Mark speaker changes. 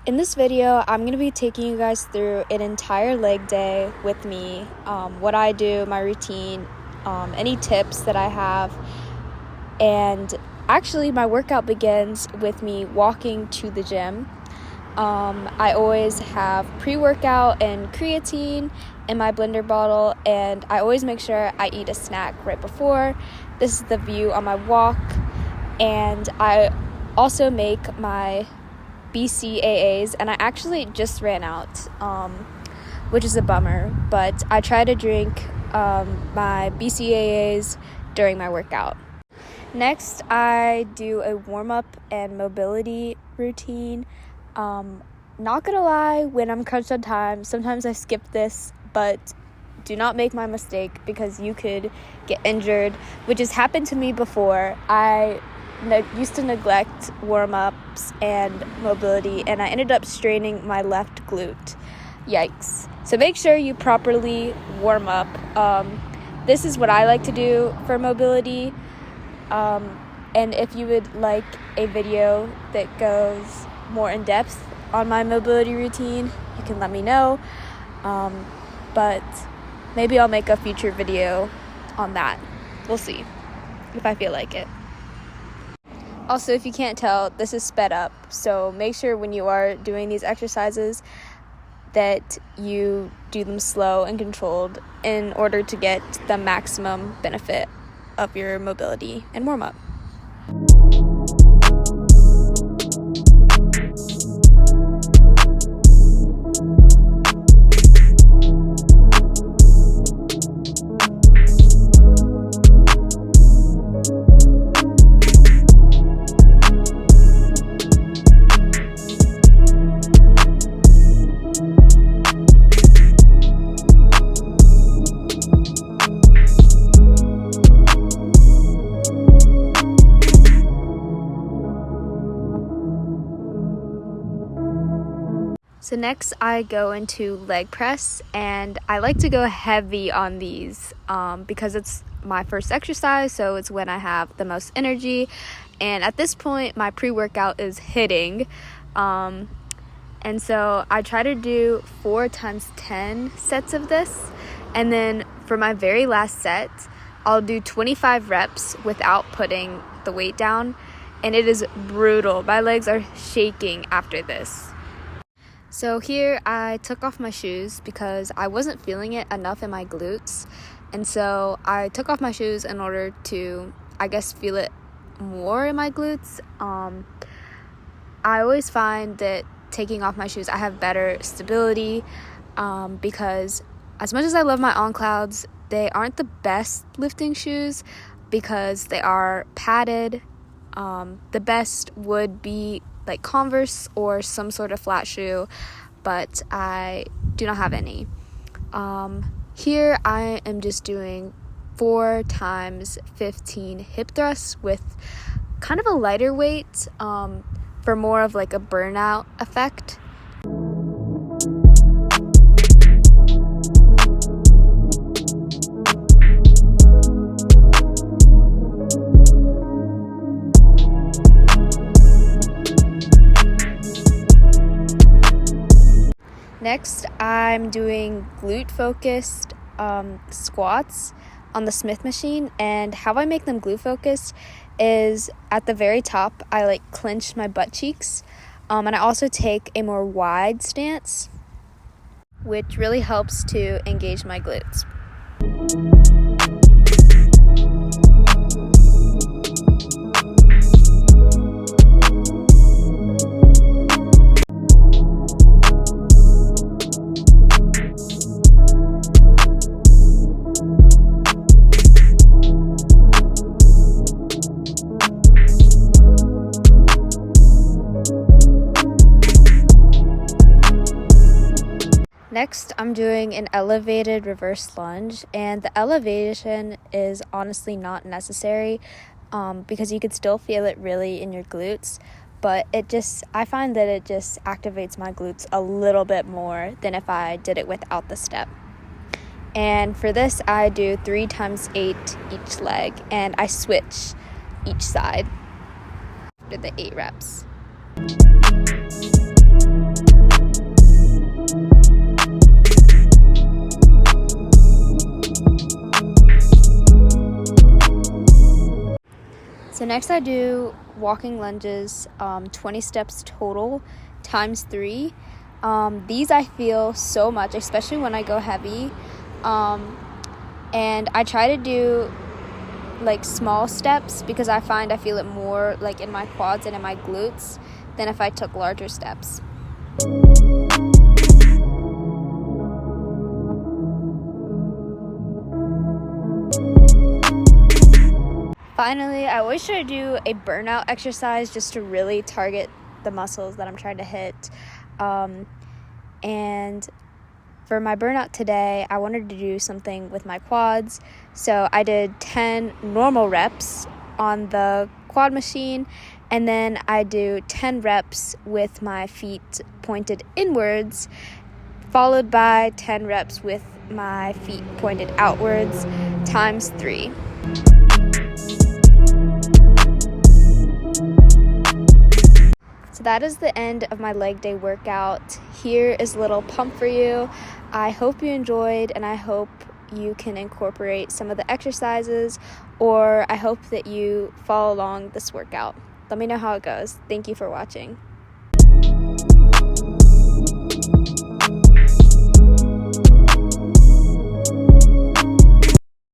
Speaker 1: In this video, I'm going to be taking you guys through an entire leg day with me, what I do, my routine, any tips that I have, and actually my workout begins with me walking to the gym. I always have pre-workout and creatine in my blender bottle, and I always make sure I eat a snack right before. This is the view on my walk, and I also make my BCAAs, and I actually just ran out, which is a bummer, but I try to drink my BCAAs during my workout. Next, I do a warm-up and mobility routine. Not gonna lie, when I'm crunched on time, sometimes I skip this, but do not make my mistake because you could get injured, which has happened to me before. I used to neglect warm-ups and mobility, and I ended up straining my left glute. Yikes. So make sure you properly warm up. This is what I like to do for mobility. And if you would like a video that goes more in depth on my mobility routine, you can let me know. But maybe I'll make a future video on that. We'll see if I feel like it. Also, if you can't tell, this is sped up, so make sure when you are doing these exercises that you do them slow and controlled in order to get the maximum benefit of your mobility and warm-up. So next I go into leg press, and I like to go heavy on these because it's my first exercise, so it's when I have the most energy, and at this point my pre-workout is hitting, and so I try to do 4 times 10 sets of this, and then for my very last set I'll do 25 reps without putting the weight down, and it is brutal. My legs are shaking after this. So here I took off my shoes because I wasn't feeling it enough in my glutes, and so I took off my shoes in order to, I guess, feel it more in my glutes. I always find that taking off my shoes I have better stability because as much as I love my On Clouds, they aren't the best lifting shoes because they are padded. The best would be like Converse or some sort of flat shoe, but I do not have any. Here I am just doing 4 times 15 hip thrusts with kind of a lighter weight for more of like a burnout effect. Next, I'm doing glute-focused squats on the Smith machine, and how I make them glute-focused is at the very top, I like clench my butt cheeks, and I also take a more wide stance, which really helps to engage my glutes. Next, I'm doing an elevated reverse lunge, and the elevation is honestly not necessary because you could still feel it really in your glutes, but I find that it just activates my glutes a little bit more than if I did it without the step. And for this, I do 3 times 8 each leg, and I switch each side after the 8 reps. next I do walking lunges, 20 steps total times 3. These I feel so much, especially when I go heavy. And I try to do like small steps because I find I feel it more like in my quads and in my glutes than if I took larger steps. Finally, I always try to do a burnout exercise just to really target the muscles that I'm trying to hit. And for my burnout today, I wanted to do something with my quads. So I did 10 normal reps on the quad machine, and then I do 10 reps with my feet pointed inwards, followed by 10 reps with my feet pointed outwards times 3. So that is the end of my leg day workout. Here is a little pump for you. I hope you enjoyed, and I hope you can incorporate some of the exercises, or I hope that you follow along this workout. Let me know how it goes. Thank you for watching.